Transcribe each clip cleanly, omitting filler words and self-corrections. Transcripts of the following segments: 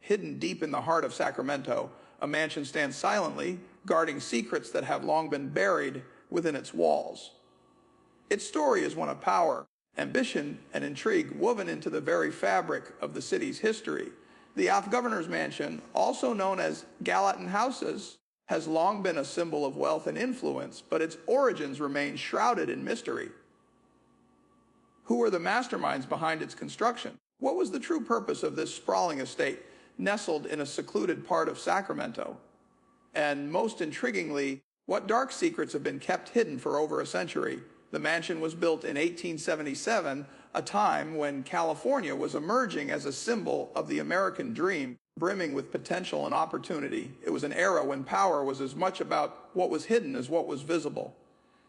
Hidden deep in the heart of Sacramento, a mansion stands silently, guarding secrets that have long been buried within its walls. Its story is one of power, ambition, and intrigue woven into the very fabric of the city's history. The governor's mansion, also known as Gallatin Houses, has long been a symbol of wealth and influence, but its origins remain shrouded in mystery. Who were the masterminds behind its construction? What was the true purpose of this sprawling estate, nestled in a secluded part of Sacramento? And most intriguingly, what dark secrets have been kept hidden for over a century? The mansion was built in 1877, a time when California was emerging as a symbol of the American dream, brimming with potential and opportunity. It was an era when power was as much about what was hidden as what was visible.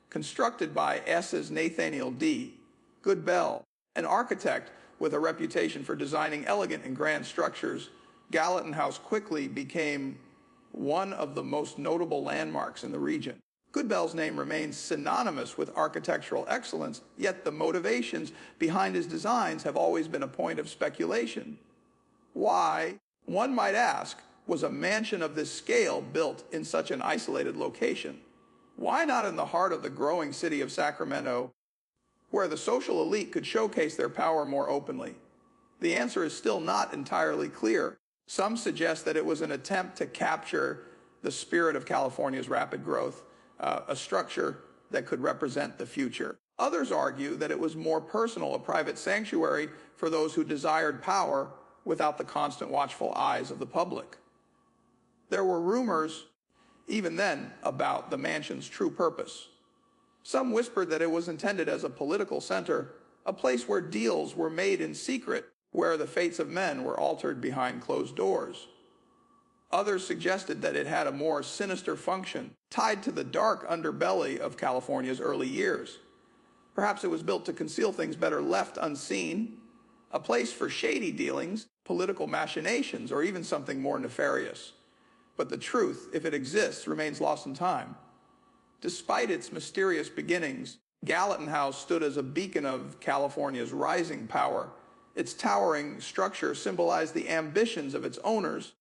Constructed by S.'s Nathaniel D, Goodbell, an architect with a reputation for designing elegant and grand structures, Gallatin House quickly became one of the most notable landmarks in the region. Goodbell's name remains synonymous with architectural excellence, yet the motivations behind his designs have always been a point of speculation. Why, one might ask, was a mansion of this scale built in such an isolated location? Why not in the heart of the growing city of Sacramento, where the social elite could showcase their power more openly? The answer is still not entirely clear. Some suggest that it was an attempt to capture the spirit of California's rapid growth, a structure that could represent the future. Others argue that it was more personal, a private sanctuary for those who desired power without the constant watchful eyes of the public. There were rumors, even then, about the mansion's true purpose. Some whispered that it was intended as a political center, a place where deals were made in secret, where the fates of men were altered behind closed doors. Others suggested that it had a more sinister function, tied to the dark underbelly of California's early years. Perhaps it was built to conceal things better left unseen, a place for shady dealings, political machinations, or even something more nefarious. But the truth, if it exists, remains lost in time. Despite its mysterious beginnings, Gallatin House stood as a beacon of California's rising power. Its towering structure symbolized the ambitions of its owners,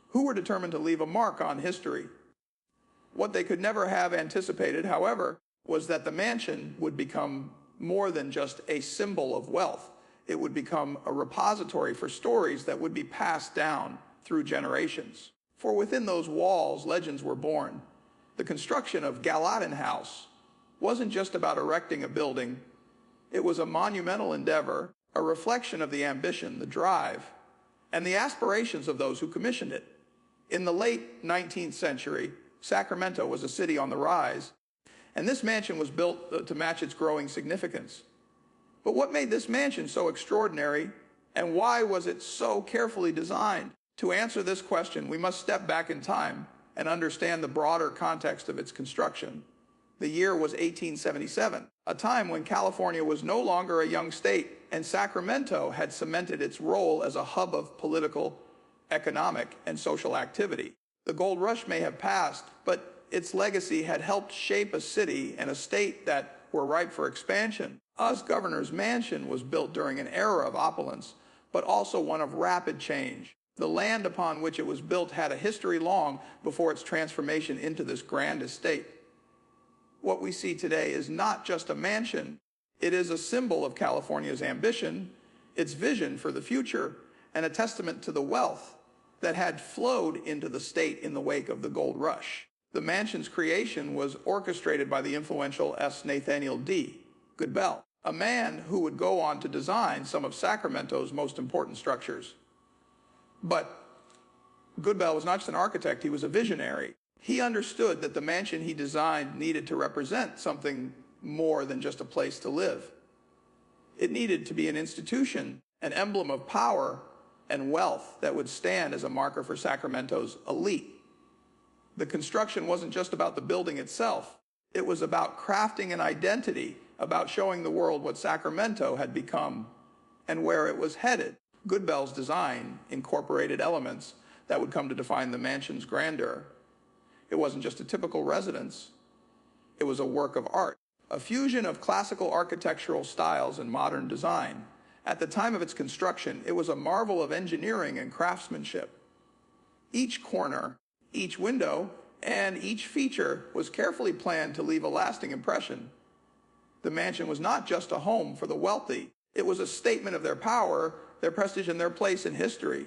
who were determined to leave a mark on history. What they could never have anticipated, however, was that the mansion would become more than just a symbol of wealth. It would become a repository for stories that would be passed down through generations. For within those walls, legends were born. The construction of Gallatin House wasn't just about erecting a building. It was a monumental endeavor, a reflection of the ambition, the drive, and the aspirations of those who commissioned it. In the late 19th century, Sacramento was a city on the rise, and this mansion was built to match its growing significance. But what made this mansion so extraordinary, and why was it so carefully designed? To answer this question, we must step back in time and understand the broader context of its construction. The year was 1877, a time when California was no longer a young state, and Sacramento had cemented its role as a hub of political, economic, and social activity. The gold rush may have passed, but its legacy had helped shape a city and a state that were ripe for expansion. Us governor's mansion was built during an era of opulence, but also one of rapid change. The land upon which it was built had a history long before its transformation into this grand estate. What we see today is not just a mansion. It is a symbol of California's ambition, its vision for the future, and a testament to the wealth that had flowed into the state in the wake of the gold rush. The mansion's creation was orchestrated by the influential S. Nathaniel D. Goodbell, a man who would go on to design some of Sacramento's most important structures. But Goodbell was not just an architect, he was a visionary. He understood that the mansion he designed needed to represent something more than just a place to live. It needed to be an institution, an emblem of power and wealth that would stand as a marker for Sacramento's elite. The construction wasn't just about the building itself. It was about crafting an identity, about showing the world what Sacramento had become and where it was headed. Goodbell's design incorporated elements that would come to define the mansion's grandeur. It wasn't just a typical residence. It was a work of art, a fusion of classical architectural styles and modern design. At the time of its construction, it was a marvel of engineering and craftsmanship. Each corner, each window, and each feature was carefully planned to leave a lasting impression. The mansion was not just a home for the wealthy. It was a statement of their power, their prestige, and their place in history.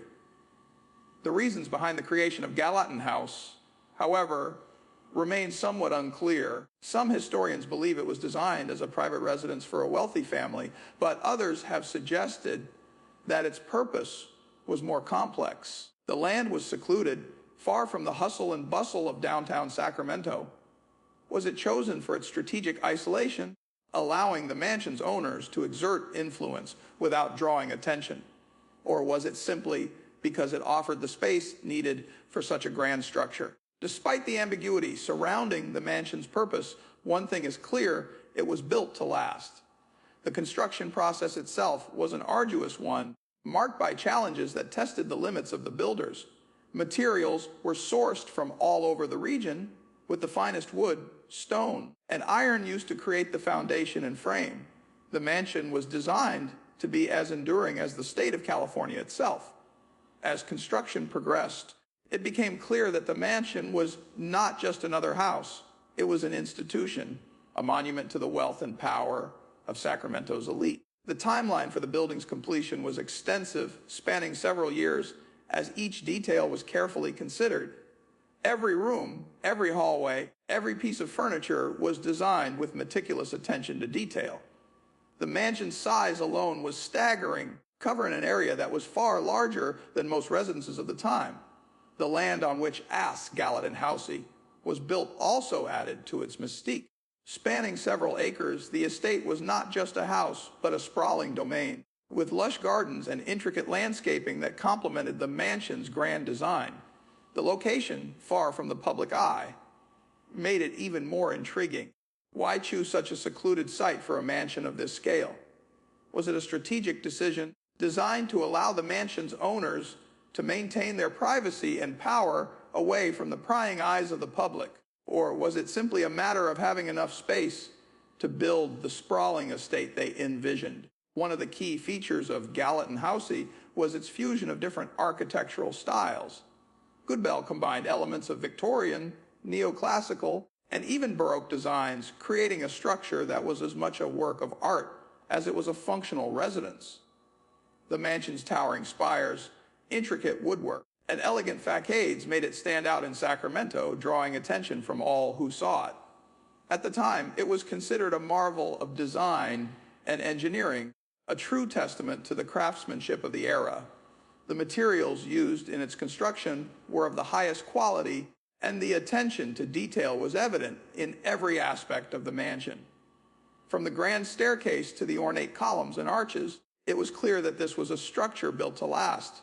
The reasons behind the creation of Gallatin House, however, remain somewhat unclear. Some historians believe it was designed as a private residence for a wealthy family, but others have suggested that its purpose was more complex. The land was secluded, far from the hustle and bustle of downtown Sacramento. Was it chosen for its strategic isolation, allowing the mansion's owners to exert influence without drawing attention? Or was it simply because it offered the space needed for such a grand structure? Despite the ambiguity surrounding the mansion's purpose, one thing is clear: it was built to last. The construction process itself was an arduous one, marked by challenges that tested the limits of the builders. Materials were sourced from all over the region, with the finest wood, stone, and iron used to create the foundation and frame. The mansion was designed to be as enduring as the state of California itself. As construction progressed, it became clear that the mansion was not just another house. It was an institution, a monument to the wealth and power of Sacramento's elite. The timeline for the building's completion was extensive, spanning several years, as each detail was carefully considered. Every room, every hallway, every piece of furniture was designed with meticulous attention to detail. The mansion's size alone was staggering, covering an area that was far larger than most residences of the time. The land on which Gallatin House was built also added to its mystique. Spanning several acres, the estate was not just a house, but a sprawling domain, with lush gardens and intricate landscaping that complemented the mansion's grand design. The location, far from the public eye, made it even more intriguing. Why choose such a secluded site for a mansion of this scale? Was it a strategic decision designed to allow the mansion's owners to maintain their privacy and power away from the prying eyes of the public? Or was it simply a matter of having enough space to build the sprawling estate they envisioned? One of the key features of Gallatin House was its fusion of different architectural styles. Goodbell combined elements of Victorian, neoclassical, and even Baroque designs, creating a structure that was as much a work of art as it was a functional residence. The mansion's towering spires, intricate woodwork, and elegant facades made it stand out in Sacramento, drawing attention from all who saw it. At the time, it was considered a marvel of design and engineering, a true testament to the craftsmanship of the era. The materials used in its construction were of the highest quality, and the attention to detail was evident in every aspect of the mansion. From the grand staircase to the ornate columns and arches, it was clear that this was a structure built to last.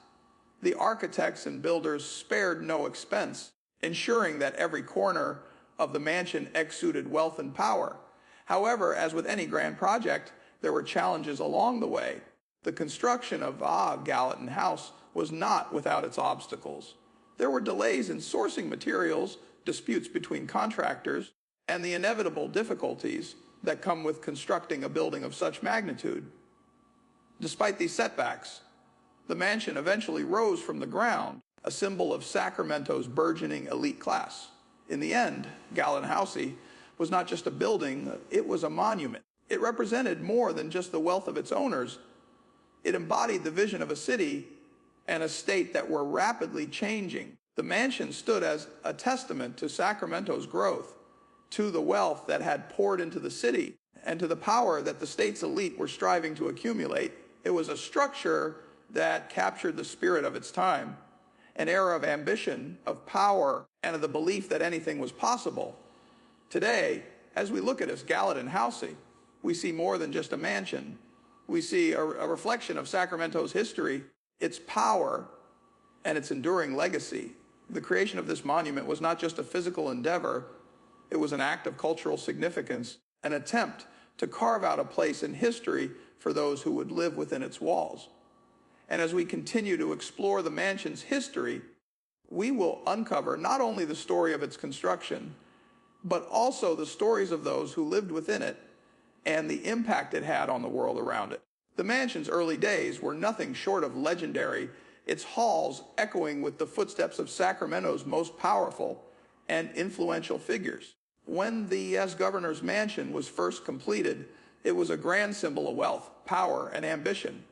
The architects and builders spared no expense, ensuring that every corner of the mansion exuded wealth and power. However, as with any grand project, there were challenges along the way. The construction of Gallatin House was not without its obstacles. There were delays in sourcing materials, disputes between contractors, and the inevitable difficulties that come with constructing a building of such magnitude. Despite these setbacks, the mansion eventually rose from the ground, a symbol of Sacramento's burgeoning elite class. In the end, Gallatin House was not just a building, it was a monument. It represented more than just the wealth of its owners. It embodied the vision of a city and a state that were rapidly changing. The mansion stood as a testament to Sacramento's growth, to the wealth that had poured into the city, and to the power that the state's elite were striving to accumulate. It was a structure that captured the spirit of its time, an era of ambition, of power, and of the belief that anything was possible. Today, as we look at its Gallatin House, we see more than just a mansion. We see a reflection of Sacramento's history, its power, and its enduring legacy. The creation of this monument was not just a physical endeavor, it was an act of cultural significance, an attempt to carve out a place in history for those who would live within its walls. And as we continue to explore the mansion's history, we will uncover not only the story of its construction, but also the stories of those who lived within it and the impact it had on the world around it. The mansion's early days were nothing short of legendary, its halls echoing with the footsteps of Sacramento's most powerful and influential figures. When the governor's mansion was first completed, it was a grand symbol of wealth, power, and ambition.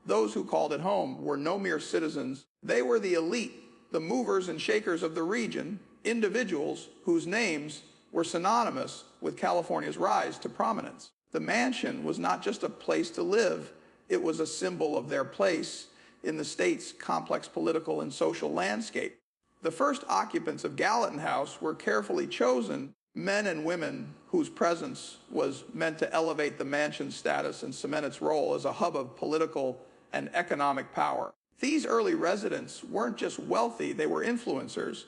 Those who called it home were no mere citizens. They were the elite, the movers and shakers of the region, individuals whose names were synonymous with California's rise to prominence. The mansion was not just a place to live, it was a symbol of their place in the state's complex political and social landscape. The first occupants of Gallatin House were carefully chosen, men and women whose presence was meant to elevate the mansion's status and cement its role as a hub of political and economic power. These early residents weren't just wealthy, they were influencers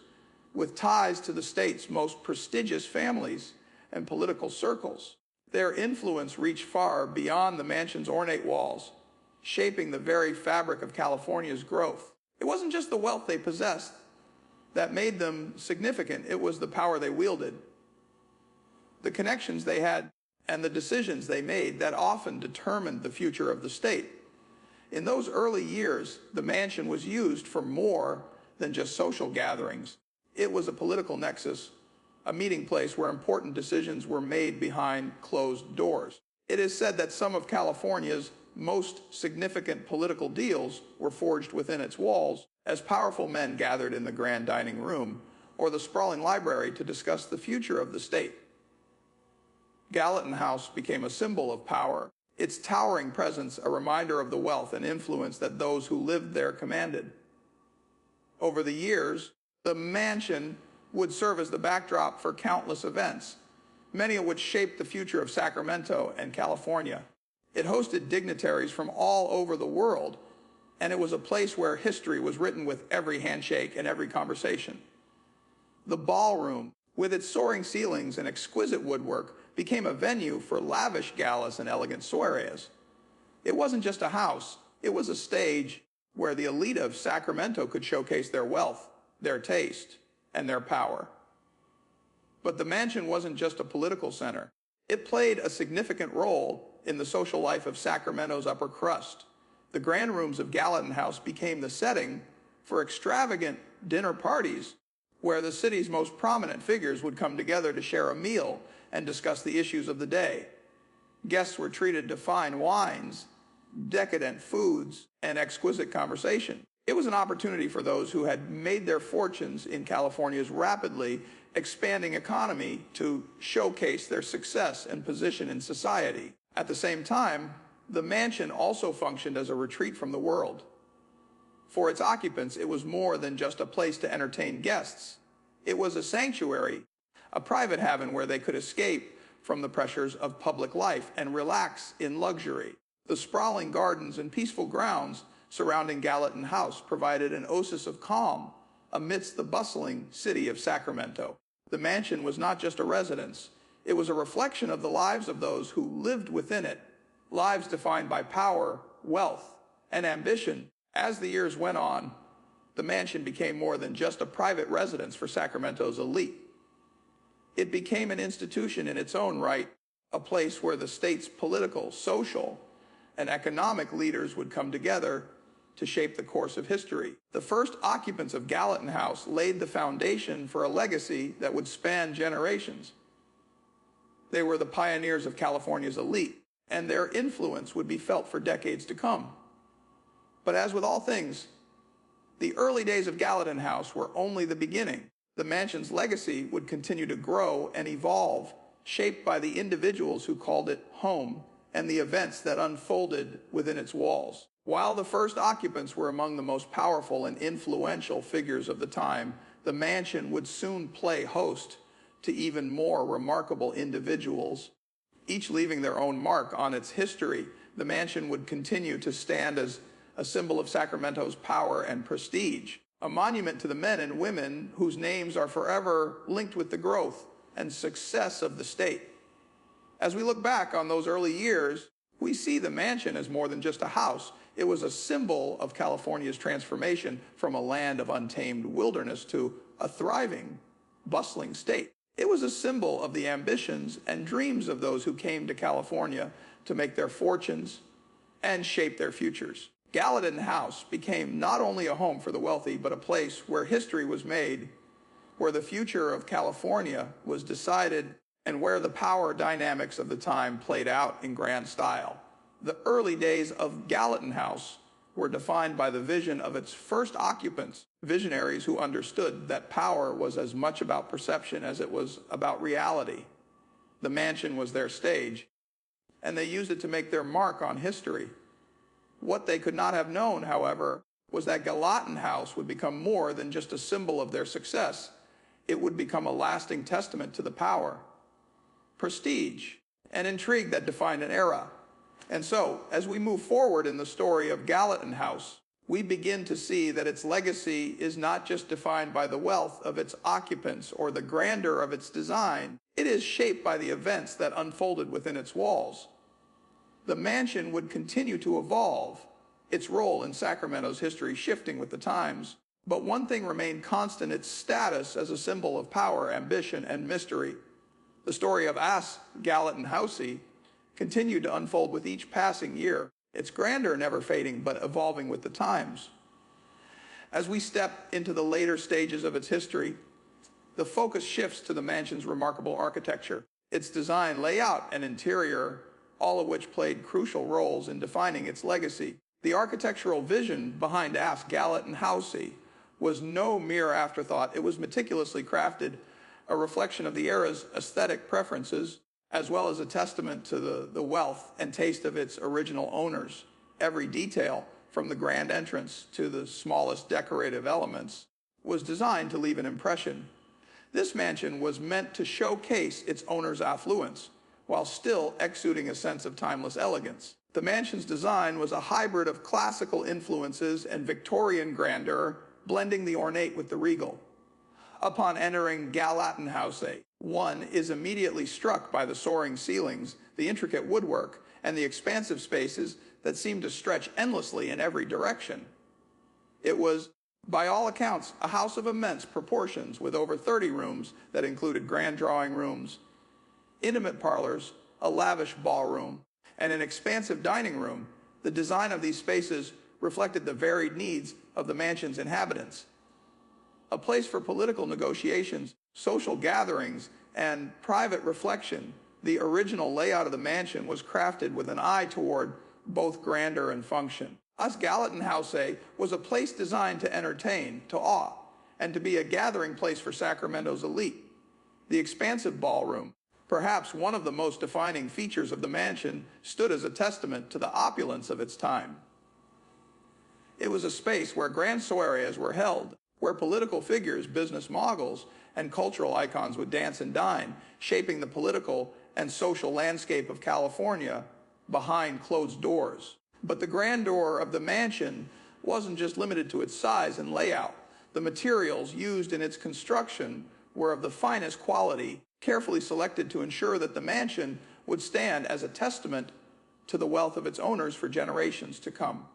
with ties to the state's most prestigious families and political circles. Their influence reached far beyond the mansion's ornate walls, shaping the very fabric of California's growth. It wasn't just the wealth they possessed that made them significant, it was the power they wielded, the connections they had, and the decisions they made that often determined the future of the state. In those early years, the mansion was used for more than just social gatherings. It was a political nexus, a meeting place where important decisions were made behind closed doors. It is said that some of California's most significant political deals were forged within its walls as powerful men gathered in the grand dining room or the sprawling library to discuss the future of the state. Gallatin House became a symbol of power, its towering presence a reminder of the wealth and influence that those who lived there commanded. Over the years, the mansion would serve as the backdrop for countless events, many of which shaped the future of Sacramento and California. It hosted dignitaries from all over the world, and it was a place where history was written with every handshake and every conversation. The ballroom, with its soaring ceilings and exquisite woodwork, became a venue for lavish galas and elegant soirees. It wasn't just a house, it was a stage where the elite of Sacramento could showcase their wealth, their taste, and their power. But the mansion wasn't just a political center. It played a significant role in the social life of Sacramento's upper crust. The grand rooms of Gallatin House became the setting for extravagant dinner parties where the city's most prominent figures would come together to share a meal and discuss the issues of the day. Guests were treated to fine wines, decadent foods, and exquisite conversation. It was an opportunity for those who had made their fortunes in California's rapidly expanding economy to showcase their success and position in society. At the same time, the mansion also functioned as a retreat from the world. For its occupants, it was more than just a place to entertain guests. It was a sanctuary, a private haven where they could escape from the pressures of public life and relax in luxury. The sprawling gardens and peaceful grounds surrounding Gallatin House provided an oasis of calm amidst the bustling city of Sacramento. The mansion was not just a residence, it was a reflection of the lives of those who lived within it, lives defined by power, wealth, and ambition. As the years went on, the mansion became more than just a private residence for Sacramento's elite. It became an institution in its own right, a place where the state's political, social, and economic leaders would come together to shape the course of history. The first occupants of Gallatin House laid the foundation for a legacy that would span generations. They were the pioneers of California's elite, and their influence would be felt for decades to come. But as with all things, the early days of Gallatin House were only the beginning. The mansion's legacy would continue to grow and evolve, shaped by the individuals who called it home and the events that unfolded within its walls. While the first occupants were among the most powerful and influential figures of the time, the mansion would soon play host to even more remarkable individuals, each leaving their own mark on its history. The mansion would continue to stand as a symbol of Sacramento's power and prestige, a monument to the men and women whose names are forever linked with the growth and success of the state. As we look back on those early years, we see the mansion as more than just a house. It was a symbol of California's transformation from a land of untamed wilderness to a thriving, bustling state. It was a symbol of the ambitions and dreams of those who came to California to make their fortunes and shape their futures. Gallatin House became not only a home for the wealthy, but a place where history was made, where the future of California was decided, and where the power dynamics of the time played out in grand style. The early days of Gallatin House were defined by the vision of its first occupants, visionaries who understood that power was as much about perception as it was about reality. The mansion was their stage, and they used it to make their mark on history. What they could not have known, however, was that Gallatin House would become more than just a symbol of their success. It would become a lasting testament to the power, prestige, and intrigue that defined an era. And so, as we move forward in the story of Gallatin House, we begin to see that its legacy is not just defined by the wealth of its occupants or the grandeur of its design. It is shaped by the events that unfolded within its walls. The mansion would continue to evolve, its role in Sacramento's history shifting with the times. But one thing remained constant: its status as a symbol of power, ambition, and mystery. The story of Gallatin House continued to unfold with each passing year, its grandeur never fading but evolving with the times. As we step into the later stages of its history, the focus shifts to the mansion's remarkable architecture, its design, layout, and interior, all of which played crucial roles in defining its legacy. The architectural vision behind Gallatin House was no mere afterthought. It was meticulously crafted, a reflection of the era's aesthetic preferences, as well as a testament to the wealth and taste of its original owners. Every detail, from the grand entrance to the smallest decorative elements, was designed to leave an impression. This mansion was meant to showcase its owner's affluence, while still exuding a sense of timeless elegance. The mansion's design was a hybrid of classical influences and Victorian grandeur, blending the ornate with the regal. Upon entering Gallatin House, one is immediately struck by the soaring ceilings, the intricate woodwork, and the expansive spaces that seemed to stretch endlessly in every direction. It was, by all accounts, a house of immense proportions, with over 30 rooms that included grand drawing rooms, intimate parlors, a lavish ballroom, and an expansive dining room. The design of these spaces reflected the varied needs of the mansion's inhabitants. A place for political negotiations, social gatherings, and private reflection, the original layout of the mansion was crafted with an eye toward both grandeur and function. Gallatin House was a place designed to entertain, to awe, and to be a gathering place for Sacramento's elite. The expansive ballroom, perhaps one of the most defining features of the mansion, stood as a testament to the opulence of its time. It was a space where grand soirees were held, where political figures, business moguls, and cultural icons would dance and dine, shaping the political and social landscape of California behind closed doors. But the grandeur of the mansion wasn't just limited to its size and layout. The materials used in its construction were of the finest quality, carefully selected to ensure that the mansion would stand as a testament to the wealth of its owners for generations to come.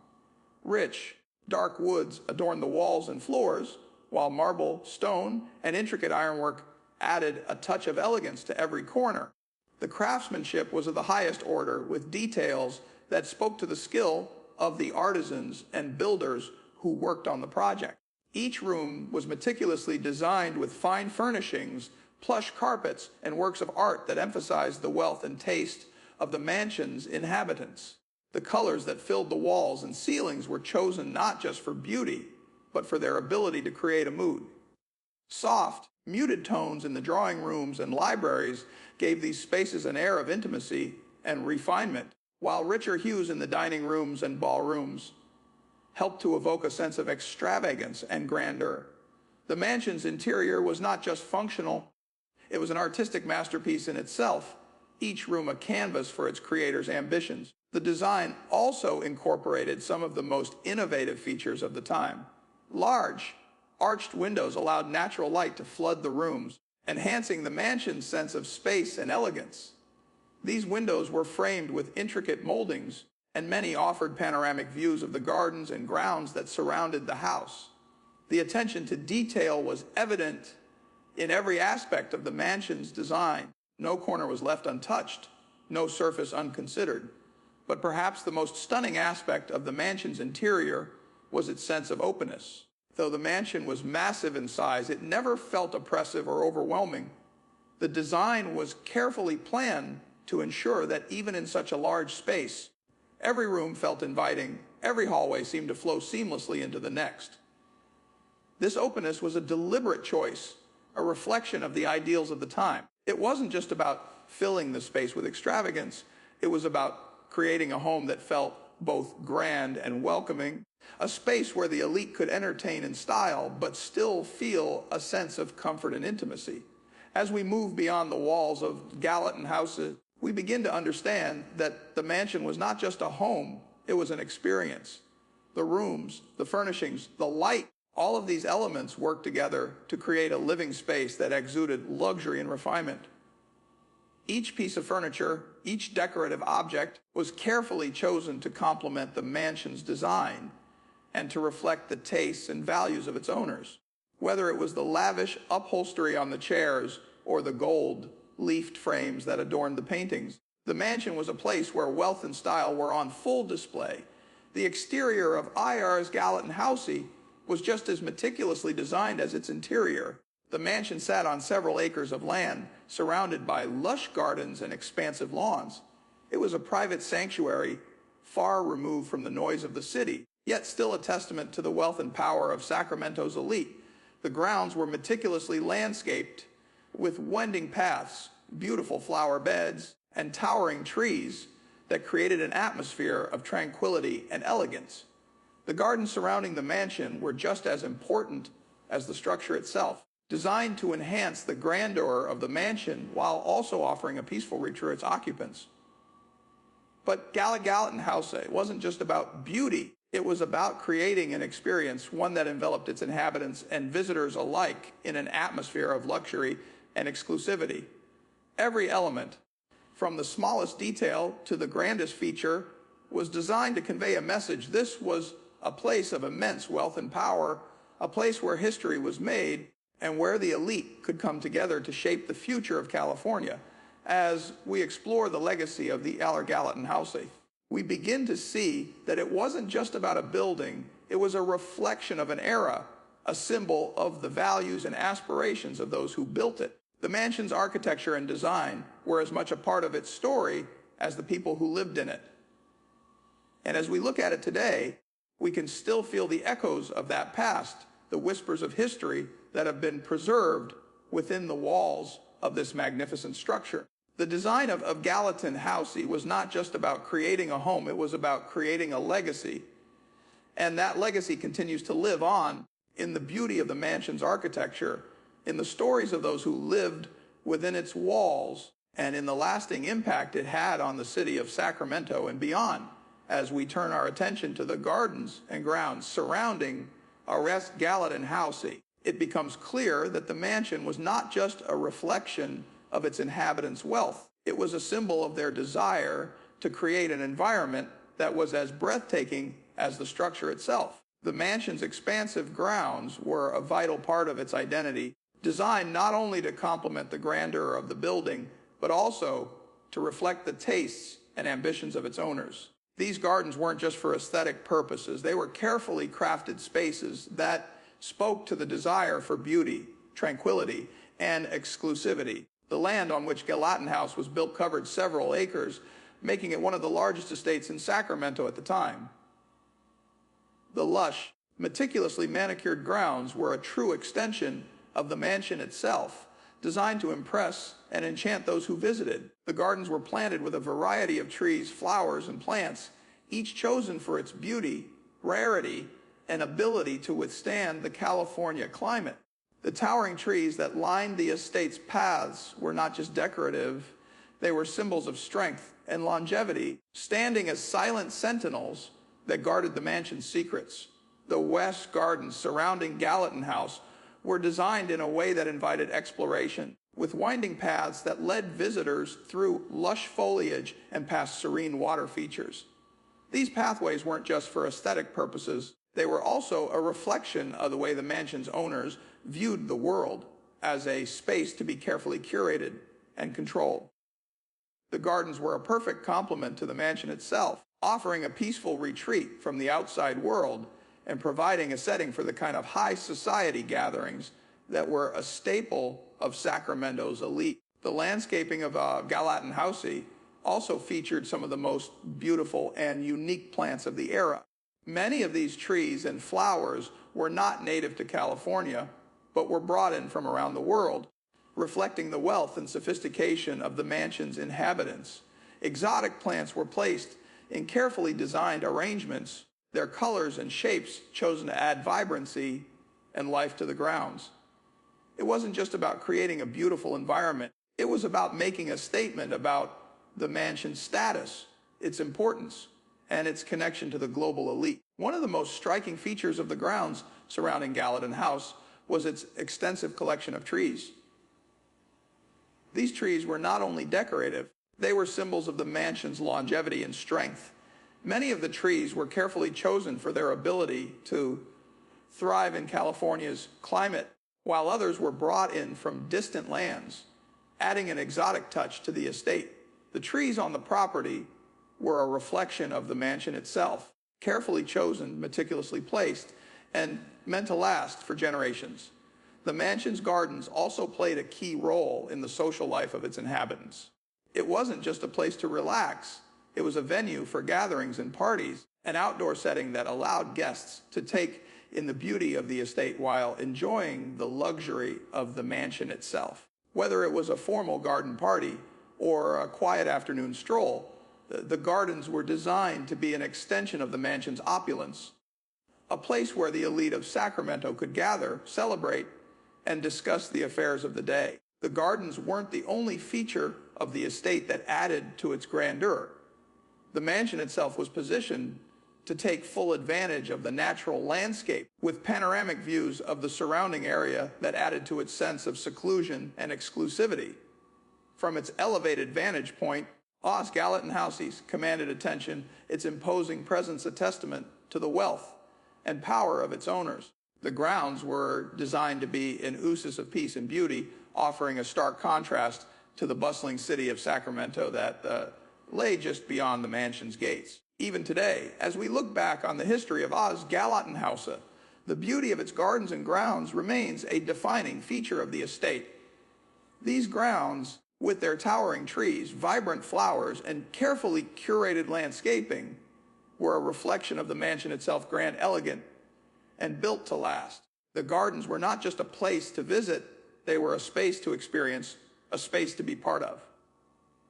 Rich, dark woods adorned the walls and floors, while marble, stone, and intricate ironwork added a touch of elegance to every corner. The craftsmanship was of the highest order, with details that spoke to the skill of the artisans and builders who worked on the project. Each room was meticulously designed with fine furnishings, plush carpets, and works of art that emphasized the wealth and taste of the mansion's inhabitants. The colors that filled the walls and ceilings were chosen not just for beauty, but for their ability to create a mood. Soft, muted tones in the drawing rooms and libraries gave these spaces an air of intimacy and refinement, while richer hues in the dining rooms and ballrooms helped to evoke a sense of extravagance and grandeur. The mansion's interior was not just functional, it was an artistic masterpiece in itself, each room a canvas for its creator's ambitions. The design also incorporated some of the most innovative features of the time. Large, arched windows allowed natural light to flood the rooms, enhancing the mansion's sense of space and elegance. These windows were framed with intricate moldings, and many offered panoramic views of the gardens and grounds that surrounded the house. The attention to detail was evident in every aspect of the mansion's design. No corner was left untouched, no surface unconsidered. But perhaps the most stunning aspect of the mansion's interior was its sense of openness. Though the mansion was massive in size, it never felt oppressive or overwhelming. The design was carefully planned to ensure that even in such a large space, every room felt inviting, every hallway seemed to flow seamlessly into the next. This openness was a deliberate choice, a reflection of the ideals of the time. It wasn't just about filling the space with extravagance, it was about creating a home that felt both grand and welcoming, a space where the elite could entertain in style but still feel a sense of comfort and intimacy. As we move beyond the walls of Gallatin houses, we begin to understand that the mansion was not just a home, it was an experience. The rooms, the furnishings, the light, all of these elements worked together to create a living space that exuded luxury and refinement. Each piece of furniture, each decorative object was carefully chosen to complement the mansion's design and to reflect the tastes and values of its owners. Whether it was the lavish upholstery on the chairs or the gold leafed frames that adorned the paintings, the mansion was a place where wealth and style were on full display. The exterior of IR's Gallatin House was just as meticulously designed as its interior. The mansion sat on several acres of land, surrounded by lush gardens and expansive lawns. It was a private sanctuary, far removed from the noise of the city, yet still a testament to the wealth and power of Sacramento's elite. The grounds were meticulously landscaped with winding paths, beautiful flower beds, and towering trees that created an atmosphere of tranquility and elegance. The gardens surrounding the mansion were just as important as the structure itself, designed to enhance the grandeur of the mansion while also offering a peaceful retreat to its occupants. But Gallatin House wasn't just about beauty. It was about creating an experience, one that enveloped its inhabitants and visitors alike in an atmosphere of luxury and exclusivity. Every element, from the smallest detail to the grandest feature, was designed to convey a message. This was a place of immense wealth and power, a place where history was made and where the elite could come together to shape the future of California. As we explore the legacy of the Gallatin House, we begin to see that it wasn't just about a building, it was a reflection of an era, a symbol of the values and aspirations of those who built it. The mansion's architecture and design were as much a part of its story as the people who lived in it. And as we look at it today, we can still feel the echoes of that past, the whispers of history that have been preserved within the walls of this magnificent structure. The design of Gallatin House was not just about creating a home, it was about creating a legacy. And that legacy continues to live on in the beauty of the mansion's architecture, in the stories of those who lived within its walls, and in the lasting impact it had on the city of Sacramento and beyond. As we turn our attention to the gardens and grounds surrounding our Gallatin House, it becomes clear that the mansion was not just a reflection of its inhabitants' wealth. It was a symbol of their desire to create an environment that was as breathtaking as the structure itself. The mansion's expansive grounds were a vital part of its identity, designed not only to complement the grandeur of the building, but also to reflect the tastes and ambitions of its owners. These gardens weren't just for aesthetic purposes. They were carefully crafted spaces that spoke to the desire for beauty, tranquility, and exclusivity. The land on which Gallatin House was built covered several acres, making it one of the largest estates in Sacramento at the time. The lush, meticulously manicured grounds were a true extension of the mansion itself, designed to impress and enchant those who visited. The gardens were planted with a variety of trees, flowers, and plants, each chosen for its beauty, rarity, and ability to withstand the California climate. The towering trees that lined the estate's paths were not just decorative, they were symbols of strength and longevity, standing as silent sentinels that guarded the mansion's secrets. The west gardens surrounding Gallatin House were designed in a way that invited exploration, with winding paths that led visitors through lush foliage and past serene water features. These pathways weren't just for aesthetic purposes, they were also a reflection of the way the mansion's owners viewed the world, as a space to be carefully curated and controlled. The gardens were a perfect complement to the mansion itself, offering a peaceful retreat from the outside world and providing a setting for the kind of high society gatherings that were a staple of Sacramento's elite. The landscaping of Gallatin House also featured some of the most beautiful and unique plants of the era. Many of these trees and flowers were not native to California, but were brought in from around the world, reflecting the wealth and sophistication of the mansion's inhabitants. Exotic plants were placed in carefully designed arrangements, their colors and shapes chosen to add vibrancy and life to the grounds. It wasn't just about creating a beautiful environment. It was about making a statement about the mansion's status, its importance, and its connection to the global elite. One of the most striking features of the grounds surrounding Gallatin House was its extensive collection of trees. These trees were not only decorative, they were symbols of the mansion's longevity and strength. Many of the trees were carefully chosen for their ability to thrive in California's climate, while others were brought in from distant lands, adding an exotic touch to the estate. The trees on the property were a reflection of the mansion itself, carefully chosen, meticulously placed, and meant to last for generations. The mansion's gardens also played a key role in the social life of its inhabitants. It wasn't just a place to relax, it was a venue for gatherings and parties, an outdoor setting that allowed guests to take in the beauty of the estate while enjoying the luxury of the mansion itself. Whether it was a formal garden party or a quiet afternoon stroll, the gardens were designed to be an extension of the mansion's opulence, a place where the elite of Sacramento could gather, celebrate, and discuss the affairs of the day. The gardens weren't the only feature of the estate that added to its grandeur. The mansion itself was positioned to take full advantage of the natural landscape, with panoramic views of the surrounding area that added to its sense of seclusion and exclusivity. From its elevated vantage point, Gallatin House commanded attention, its imposing presence a testament to the wealth and power of its owners. The grounds were designed to be an oasis of peace and beauty, offering a stark contrast to the bustling city of Sacramento that lay just beyond the mansion's gates. Even today, as we look back on the history of Gallatin House, the beauty of its gardens and grounds remains a defining feature of the estate. These grounds, with their towering trees, vibrant flowers, and carefully curated landscaping, were a reflection of the mansion itself, grand, elegant, and built to last. The gardens were not just a place to visit, they were a space to experience, a space to be part of.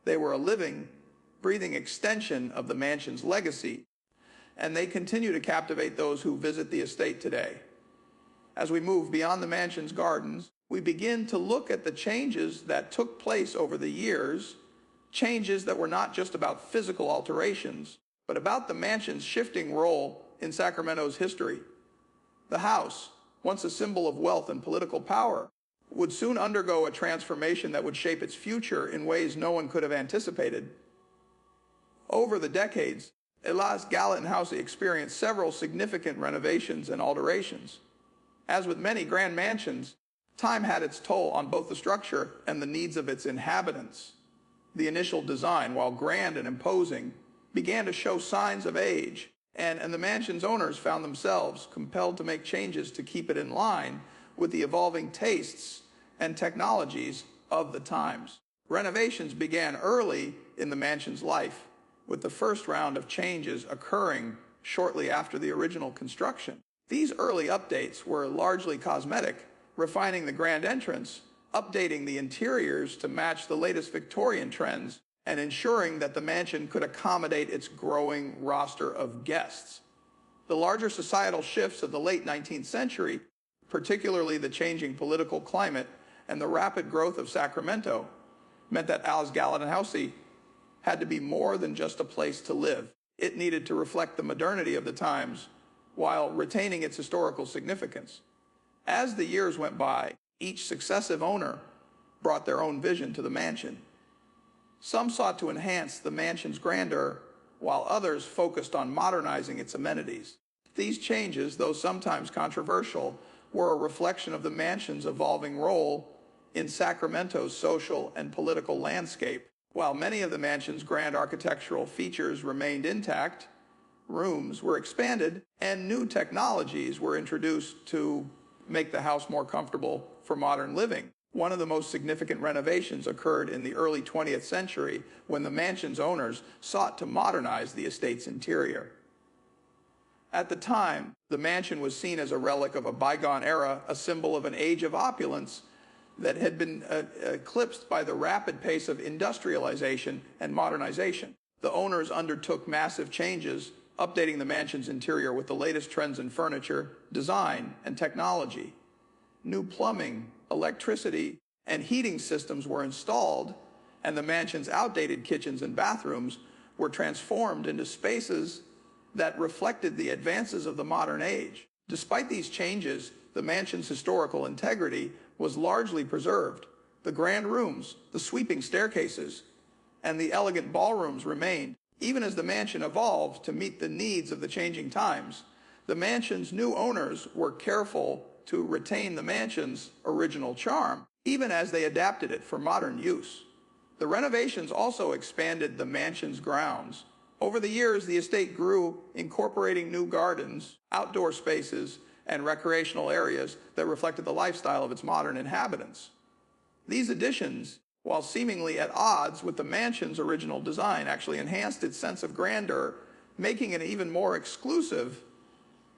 They were a living, breathing extension of the mansion's legacy, and they continue to captivate those who visit the estate today. As we move beyond the mansion's gardens, we begin to look at the changes that took place over the years, changes that were not just about physical alterations, but about the mansion's shifting role in Sacramento's history. The house, once a symbol of wealth and political power, would soon undergo a transformation that would shape its future in ways no one could have anticipated. Over the decades, Gallatin House experienced several significant renovations and alterations. As with many grand mansions, time had its toll on both the structure and the needs of its inhabitants. The initial design, while grand and imposing, began to show signs of age, and the mansion's owners found themselves compelled to make changes to keep it in line with the evolving tastes and technologies of the times. Renovations began early in the mansion's life, with the first round of changes occurring shortly after the original construction. These early updates were largely cosmetic, refining the grand entrance, updating the interiors to match the latest Victorian trends, and ensuring that the mansion could accommodate its growing roster of guests. The larger societal shifts of the late 19th century, particularly the changing political climate and the rapid growth of Sacramento, meant that Gallatin House had to be more than just a place to live. It needed to reflect the modernity of the times while retaining its historical significance. As the years went by, each successive owner brought their own vision to the mansion. Some sought to enhance the mansion's grandeur, while others focused on modernizing its amenities. These changes, though sometimes controversial, were a reflection of the mansion's evolving role in Sacramento's social and political landscape. While many of the mansion's grand architectural features remained intact, rooms were expanded and new technologies were introduced to make the house more comfortable for modern living. One of the most significant renovations occurred in the early 20th century when the mansion's owners sought to modernize the estate's interior. At the time, the mansion was seen as a relic of a bygone era, a symbol of an age of opulence that had been eclipsed by the rapid pace of industrialization and modernization. The owners undertook massive changes, updating the mansion's interior with the latest trends in furniture, design, and technology. New plumbing, electricity, and heating systems were installed, and the mansion's outdated kitchens and bathrooms were transformed into spaces that reflected the advances of the modern age. Despite these changes, the mansion's historical integrity was largely preserved. The grand rooms, the sweeping staircases, and the elegant ballrooms remained. Even as the mansion evolved to meet the needs of the changing times, the mansion's new owners were careful to retain the mansion's original charm, even as they adapted it for modern use. The renovations also expanded the mansion's grounds. Over the years, the estate grew, incorporating new gardens, outdoor spaces, and recreational areas that reflected the lifestyle of its modern inhabitants. These additions, while seemingly at odds with the mansion's original design, actually enhanced its sense of grandeur, making it even more exclusive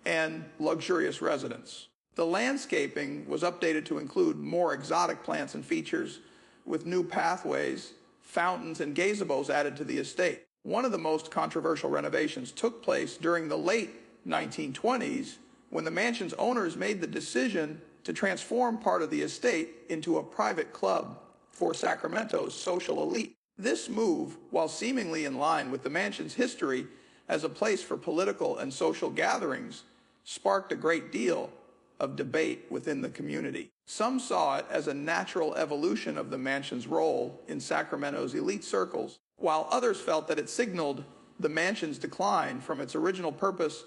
and luxurious residence. The landscaping was updated to include more exotic plants and features, with new pathways, fountains, and gazebos added to the estate. One of the most controversial renovations took place during the late 1920s, when the mansion's owners made the decision to transform part of the estate into a private club for Sacramento's social elite. This move, while seemingly in line with the mansion's history as a place for political and social gatherings, sparked a great deal of debate within the community. Some saw it as a natural evolution of the mansion's role in Sacramento's elite circles, while others felt that it signaled the mansion's decline from its original purpose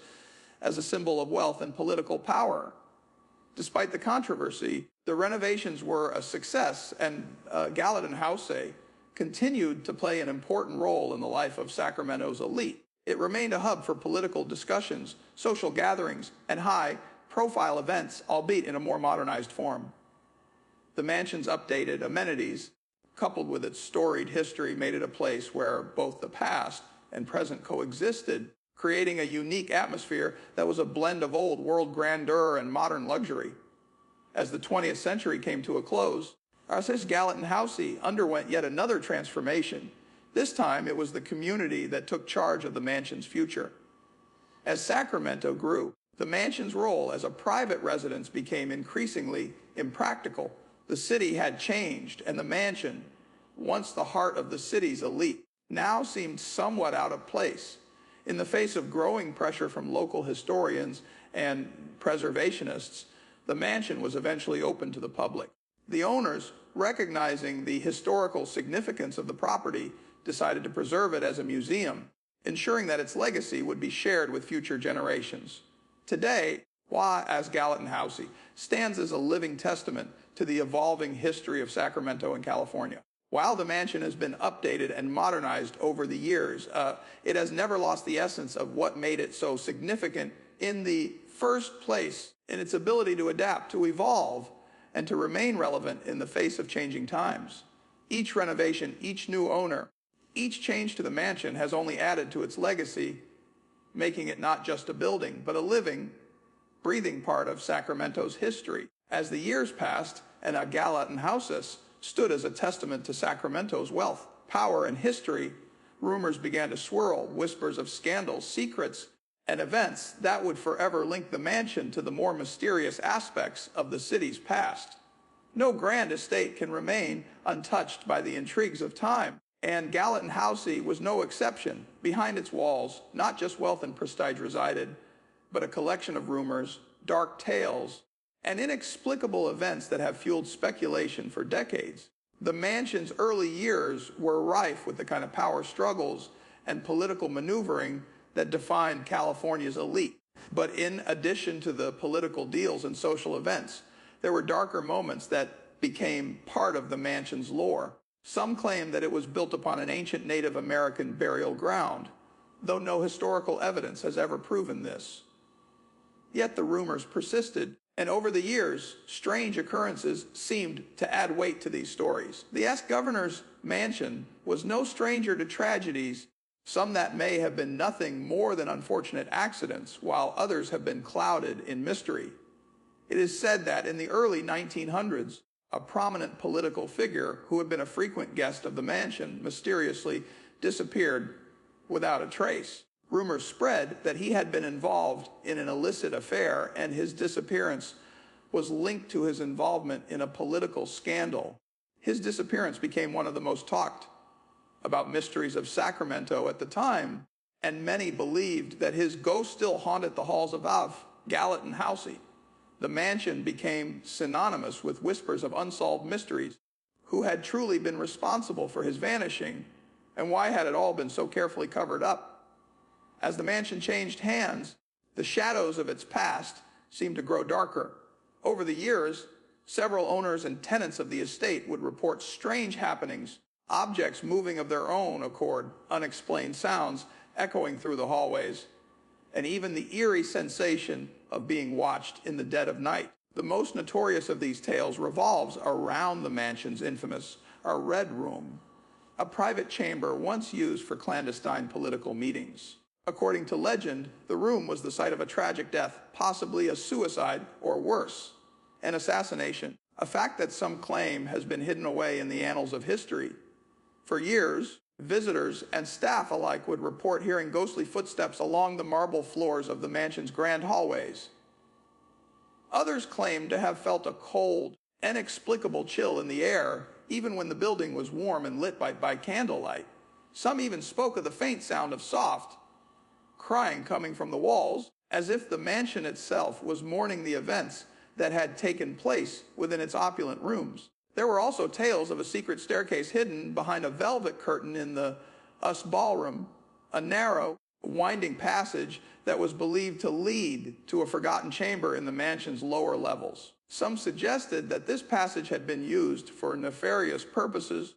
as a symbol of wealth and political power. Despite the controversy, the renovations were a success, and Gallatin House continued to play an important role in the life of Sacramento's elite. It remained a hub for political discussions, social gatherings, and high-profile events, albeit in a more modernized form. The mansion's updated amenities, coupled with its storied history, made it a place where both the past and present coexisted, creating a unique atmosphere that was a blend of old world grandeur and modern luxury. As the 20th century came to a close, Gallatin House underwent yet another transformation. This time, it was the community that took charge of the mansion's future. As Sacramento grew, the mansion's role as a private residence became increasingly impractical. The city had changed, and the mansion, once the heart of the city's elite, now seemed somewhat out of place. In the face of growing pressure from local historians and preservationists, the mansion was eventually opened to the public. The owners, recognizing the historical significance of the property, decided to preserve it as a museum, ensuring that its legacy would be shared with future generations. Today, Gallatin House stands as a living testament to the evolving history of Sacramento and California. While the mansion has been updated and modernized over the years, it has never lost the essence of what made it so significant in the first place, in its ability to adapt, to evolve, and to remain relevant in the face of changing times. Each renovation, each new owner, each change to the mansion has only added to its legacy, making it not just a building, but a living, breathing part of Sacramento's history. As the years passed, and a Gallatin House stood as a testament to Sacramento's wealth, power, and history, rumors began to swirl, whispers of scandals, secrets, and events that would forever link the mansion to the more mysterious aspects of the city's past. No grand estate can remain untouched by the intrigues of time, and Gallatin House was no exception. Behind its walls, not just wealth and prestige resided, but a collection of rumors, dark tales, and inexplicable events that have fueled speculation for decades. The mansion's early years were rife with the kind of power struggles and political maneuvering that defined California's elite. But in addition to the political deals and social events, there were darker moments that became part of the mansion's lore. Some claim that it was built upon an ancient Native American burial ground, though no historical evidence has ever proven this. Yet the rumors persisted, and over the years, strange occurrences seemed to add weight to these stories. The ex-governor's mansion was no stranger to tragedies, some that may have been nothing more than unfortunate accidents, while others have been clouded in mystery. It is said that in the early 1900s, a prominent political figure who had been a frequent guest of the mansion mysteriously disappeared without a trace. Rumors spread that he had been involved in an illicit affair, and his disappearance was linked to his involvement in a political scandal. His disappearance became one of the most talked about mysteries of Sacramento at the time, and many believed that his ghost still haunted the halls of Gallatin House. The mansion became synonymous with whispers of unsolved mysteries. Who had truly been responsible for his vanishing, and why had it all been so carefully covered up? As the mansion changed hands, the shadows of its past seemed to grow darker. Over the years, several owners and tenants of the estate would report strange happenings, objects moving of their own accord, unexplained sounds echoing through the hallways, and even the eerie sensation of being watched in the dead of night. The most notorious of these tales revolves around the mansion's infamous Red Room, a private chamber once used for clandestine political meetings. According to legend, the room was the site of a tragic death, possibly a suicide or worse, an assassination, a fact that some claim has been hidden away in the annals of history. For years, visitors and staff alike would report hearing ghostly footsteps along the marble floors of the mansion's grand hallways. Others claimed to have felt a cold, inexplicable chill in the air, even when the building was warm and lit by candlelight. Some even spoke of the faint sound of soft crying coming from the walls, as if the mansion itself was mourning the events that had taken place within its opulent rooms. There were also tales of a secret staircase hidden behind a velvet curtain in the ballroom, a narrow, winding passage that was believed to lead to a forgotten chamber in the mansion's lower levels. Some suggested that this passage had been used for nefarious purposes,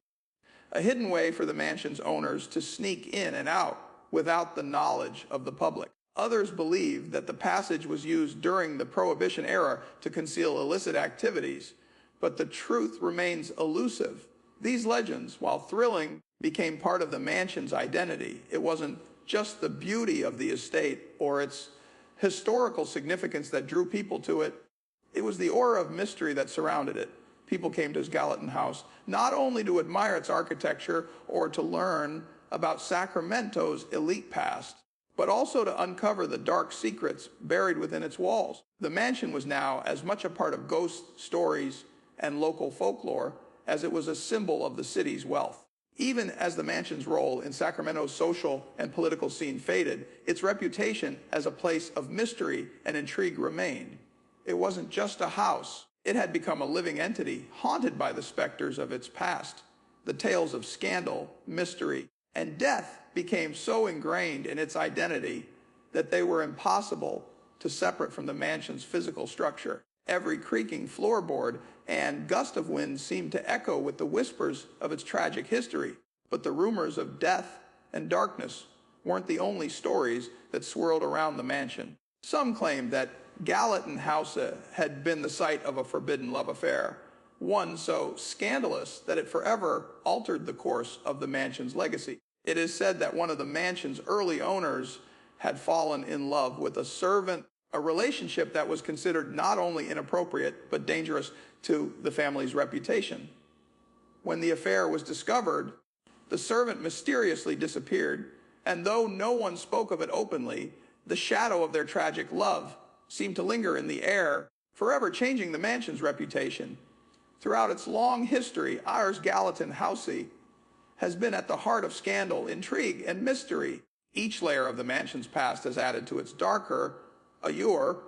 a hidden way for the mansion's owners to sneak in and out without the knowledge of the public. Others believed that the passage was used during the Prohibition era to conceal illicit activities, but the truth remains elusive. These legends, while thrilling, became part of the mansion's identity. It wasn't just the beauty of the estate or its historical significance that drew people to it. It was the aura of mystery that surrounded it. People came to Gallatin House not only to admire its architecture or to learn about Sacramento's elite past, but also to uncover the dark secrets buried within its walls. The mansion was now as much a part of ghost stories and local folklore as it was a symbol of the city's wealth. Even as the mansion's role in Sacramento's social and political scene faded, its reputation as a place of mystery and intrigue remained. It wasn't just a house. It had become a living entity, haunted by the specters of its past. The tales of scandal, mystery, and death became so ingrained in its identity that they were impossible to separate from the mansion's physical structure. Every creaking floorboard and gust of wind seemed to echo with the whispers of its tragic history. But the rumors of death and darkness weren't the only stories that swirled around the mansion. Some claimed that Gallatin House had been the site of a forbidden love affair, one so scandalous that it forever altered the course of the mansion's legacy. It is said that one of the mansion's early owners had fallen in love with a servant, a relationship that was considered not only inappropriate but dangerous to the family's reputation. When the affair was discovered, the servant mysteriously disappeared, and though no one spoke of it openly, the shadow of their tragic love seemed to linger in the air, forever changing the mansion's reputation. Throughout its long history, our Gallatin House has been at the heart of scandal, intrigue, and mystery. Each layer of the mansion's past has added to its darker allure,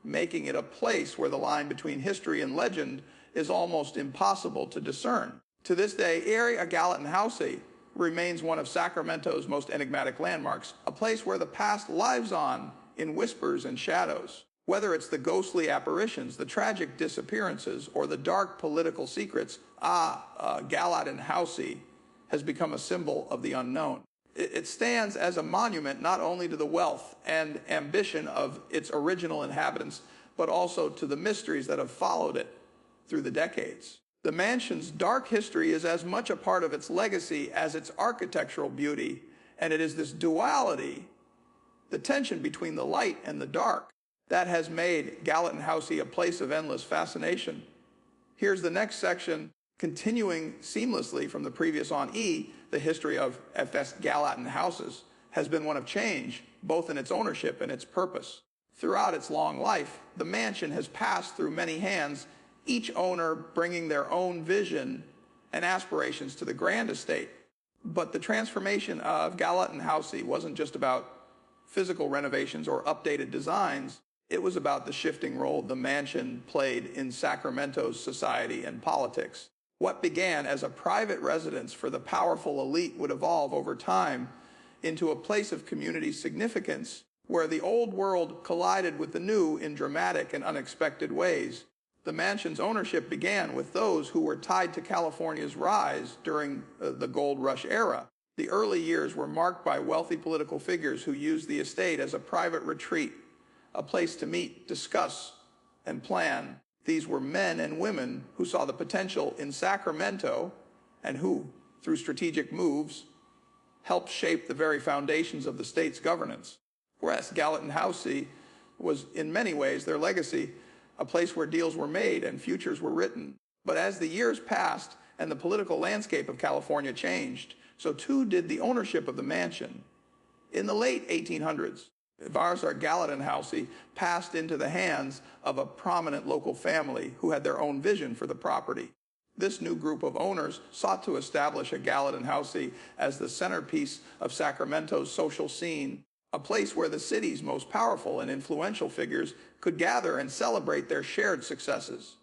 making it a place where the line between history and legend is almost impossible to discern. To this day, Gallatin House remains one of Sacramento's most enigmatic landmarks, a place where the past lives on in whispers and shadows. Whether it's the ghostly apparitions, the tragic disappearances, or the dark political secrets, Gallatin House has become a symbol of the unknown. It stands as a monument not only to the wealth and ambition of its original inhabitants, but also to the mysteries that have followed it through the decades. The mansion's dark history is as much a part of its legacy as its architectural beauty, and it is this duality, the tension between the light and the dark, that has made Gallatin House a place of endless fascination. Here's the next section, continuing seamlessly from the previous on E. The history of FS Gallatin Houses has been one of change, both in its ownership and its purpose. Throughout its long life, the mansion has passed through many hands, each owner bringing their own vision and aspirations to the grand estate. But the transformation of Gallatin House wasn't just about physical renovations or updated designs. It was about the shifting role the mansion played in Sacramento's society and politics. What began as a private residence for the powerful elite would evolve over time into a place of community significance where the old world collided with the new in dramatic and unexpected ways. The mansion's ownership began with those who were tied to California's rise during the gold rush era. The early years were marked by wealthy political figures who used the estate as a private retreat, a place to meet, discuss, and plan. These were men and women who saw the potential in Sacramento and who, through strategic moves, helped shape the very foundations of the state's governance. Whereas Gallatin House was, in many ways, their legacy, a place where deals were made and futures were written. But as the years passed and the political landscape of California changed, so too did the ownership of the mansion. In the late 1800s, Gallatin House passed into the hands of a prominent local family who had their own vision for the property. This new group of owners sought to establish a Gallatin House as the centerpiece of Sacramento's social scene, a place where the city's most powerful and influential figures could gather and celebrate their shared successes.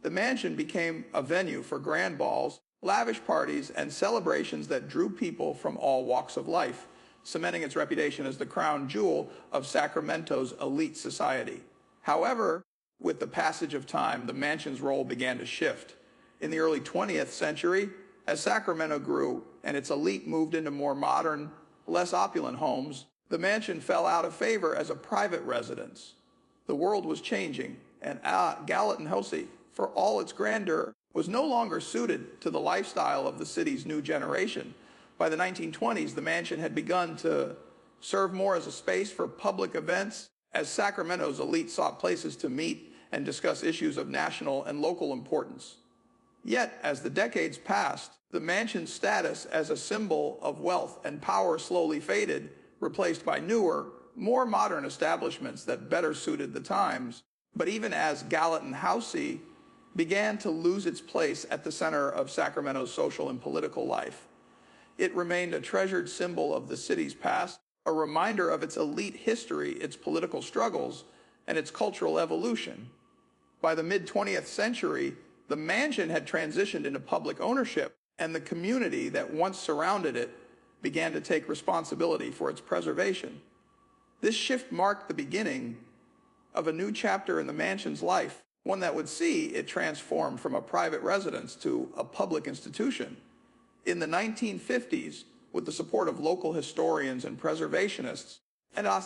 The mansion became a venue for grand balls, lavish parties, and celebrations that drew people from all walks of life, cementing its reputation as the crown jewel of Sacramento's elite society. However, with the passage of time, the mansion's role began to shift. In the early 20th century, as Sacramento grew and its elite moved into more modern, less opulent homes, the mansion fell out of favor as a private residence. The world was changing, and Gallatin House, for all its grandeur, was no longer suited to the lifestyle of the city's new generation. By the 1920s, the mansion had begun to serve more as a space for public events, as Sacramento's elite sought places to meet and discuss issues of national and local importance. Yet, as the decades passed, the mansion's status as a symbol of wealth and power slowly faded, replaced by newer, more modern establishments that better suited the times. But even as Gallatin House began to lose its place at the center of Sacramento's social and political life, it remained a treasured symbol of the city's past, a reminder of its elite history, its political struggles, and its cultural evolution. By the mid-20th century, the mansion had transitioned into public ownership, and the community that once surrounded it began to take responsibility for its preservation. This shift marked the beginning of a new chapter in the mansion's life, one that would see it transform from a private residence to a public institution. In the 1950s, with the support of local historians and preservationists,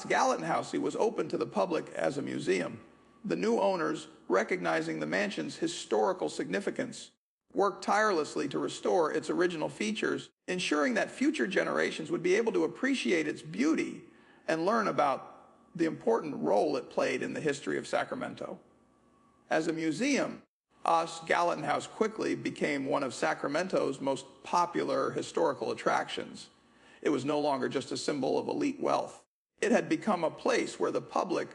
Gallatin House was open to the public as a museum. The new owners, recognizing the mansion's historical significance, worked tirelessly to restore its original features, ensuring that future generations would be able to appreciate its beauty and learn about the important role it played in the history of Sacramento. As a museum, Gallatin House quickly became one of Sacramento's most popular historical attractions. It was no longer just a symbol of elite wealth. It had become a place where the public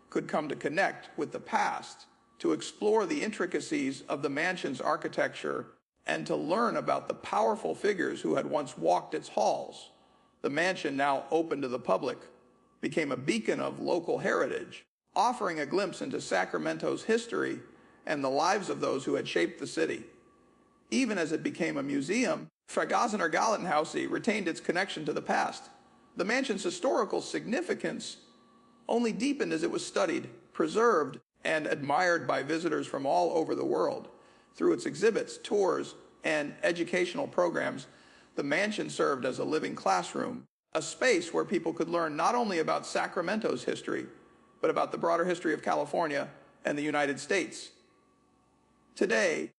could come to connect with the past, to explore the intricacies of the mansion's architecture, and to learn about the powerful figures who had once walked its halls. The mansion, now open to the public, became a beacon of local heritage, offering a glimpse into Sacramento's history and the lives of those who had shaped the city. Even as it became a museum, Gallatin House retained its connection to the past. The mansion's historical significance only deepened as it was studied, preserved, and admired by visitors from all over the world. Through its exhibits, tours, and educational programs, the mansion served as a living classroom, a space where people could learn not only about Sacramento's history, but about the broader history of California and the United States. Today,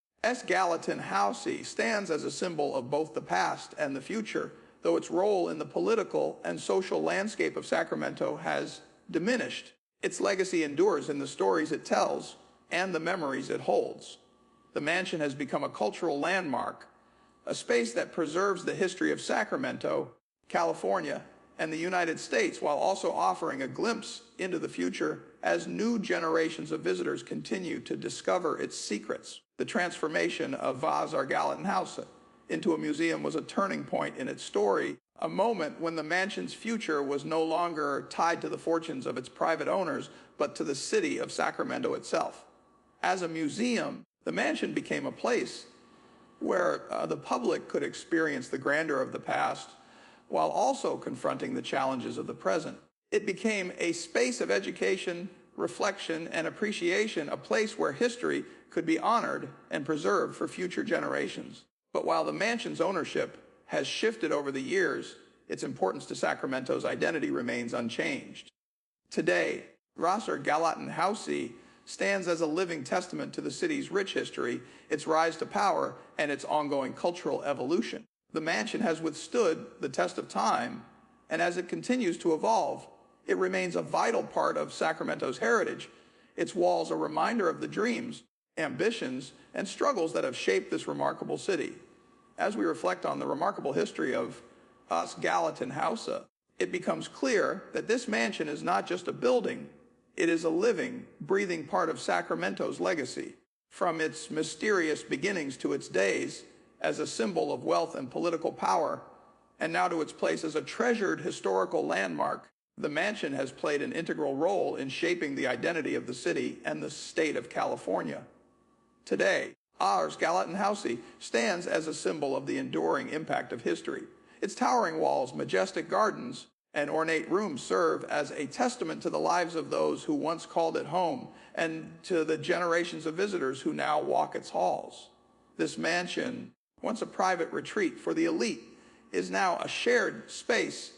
Gallatin House stands as a symbol of both the past and the future, though its role in the political and social landscape of Sacramento has diminished. Its legacy endures in the stories it tells and the memories it holds. The mansion has become a cultural landmark, a space that preserves the history of Sacramento, California, and the United States, while also offering a glimpse into the future as new generations of visitors continue to discover its secrets. The transformation of Gallatin House into a museum was a turning point in its story, a moment when the mansion's future was no longer tied to the fortunes of its private owners, but to the city of Sacramento itself. As a museum, the mansion became a place where the public could experience the grandeur of the past while also confronting the challenges of the present. It became a space of education, reflection, and appreciation, a place where history could be honored and preserved for future generations. But while the mansion's ownership has shifted over the years, its importance to Sacramento's identity remains unchanged. Today, Gallatin House stands as a living testament to the city's rich history, its rise to power, and its ongoing cultural evolution. The mansion has withstood the test of time, and as it continues to evolve, it remains a vital part of Sacramento's heritage. Its walls a reminder of the dreams, ambitions, and struggles that have shaped this remarkable city. As we reflect on the remarkable history of Gallatin House, it becomes clear that this mansion is not just a building, it is a living, breathing part of Sacramento's legacy. From its mysterious beginnings to its days as a symbol of wealth and political power, and now to its place as a treasured historical landmark, the mansion has played an integral role in shaping the identity of the city and the state of California. Today, Gallatin House stands as a symbol of the enduring impact of history. Its towering walls, majestic gardens, and ornate rooms serve as a testament to the lives of those who once called it home and to the generations of visitors who now walk its halls. This mansion, once a private retreat for the elite, is now a shared space,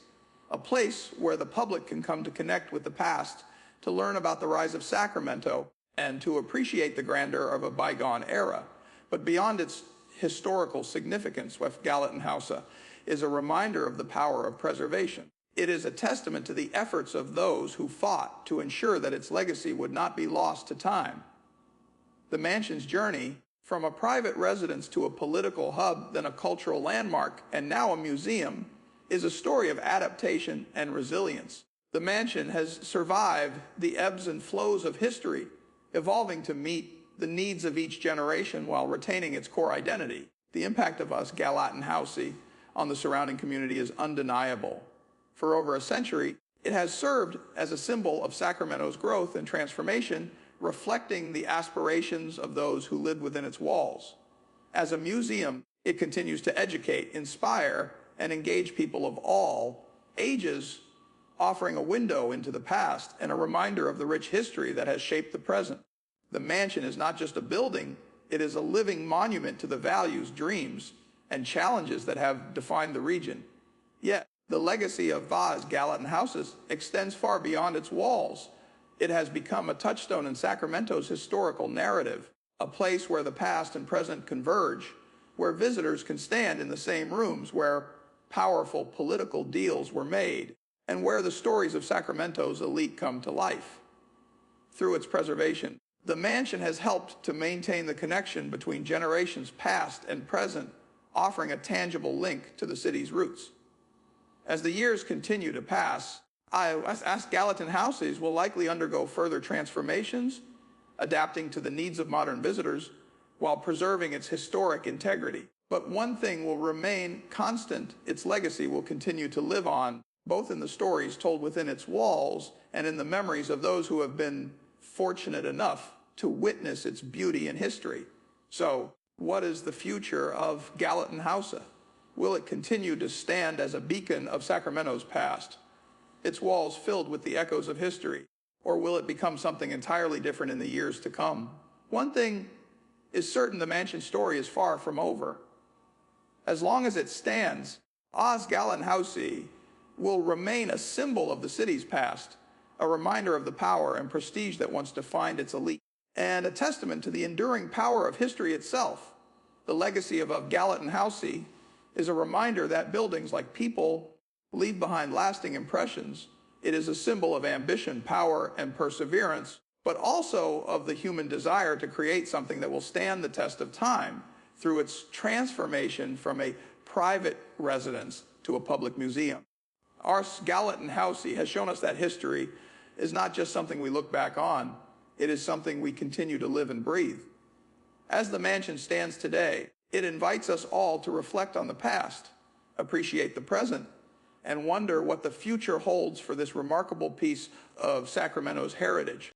a place where the public can come to connect with the past, to learn about the rise of Sacramento, and to appreciate the grandeur of a bygone era. But beyond its historical significance, Gallatin House is a reminder of the power of preservation. It is a testament to the efforts of those who fought to ensure that its legacy would not be lost to time. The mansion's journey, from a private residence to a political hub, then a cultural landmark, and now a museum, is a story of adaptation and resilience. The mansion has survived the ebbs and flows of history, evolving to meet the needs of each generation while retaining its core identity. The impact of Gallatin House on the surrounding community is undeniable. For over a century, it has served as a symbol of Sacramento's growth and transformation, reflecting the aspirations of those who lived within its walls. As a museum, it continues to educate, inspire, and engage people of all ages, offering a window into the past and a reminder of the rich history that has shaped the present. The mansion is not just a building, it is a living monument to the values, dreams, and challenges that have defined the region. Yet, the legacy of Gallatin House extends far beyond its walls. It has become a touchstone in Sacramento's historical narrative, a place where the past and present converge, where visitors can stand in the same rooms, where powerful political deals were made, and where the stories of Sacramento's elite come to life. Through its preservation, the mansion has helped to maintain the connection between generations past and present, offering a tangible link to the city's roots. As the years continue to pass, Gallatin House will likely undergo further transformations, adapting to the needs of modern visitors while preserving its historic integrity. But one thing will remain constant: its legacy will continue to live on, both in the stories told within its walls and in the memories of those who have been fortunate enough to witness its beauty and history. So, what is the future of Gallatin House? Will it continue to stand as a beacon of Sacramento's past, its walls filled with the echoes of history? Or will it become something entirely different in the years to come? One thing is certain: the mansion story is far from over. As long as it stands, Gallatin House will remain a symbol of the city's past, a reminder of the power and prestige that once defined its elite, and a testament to the enduring power of history itself. The legacy of Gallatin House is a reminder that buildings, like people, leave behind lasting impressions. It is a symbol of ambition, power, and perseverance, but also of the human desire to create something that will stand the test of time through its transformation from a private residence to a public museum. Our Gallatin House has shown us that history is not just something we look back on, it is something we continue to live and breathe. As the mansion stands today, it invites us all to reflect on the past, appreciate the present, and wonder what the future holds for this remarkable piece of Sacramento's heritage.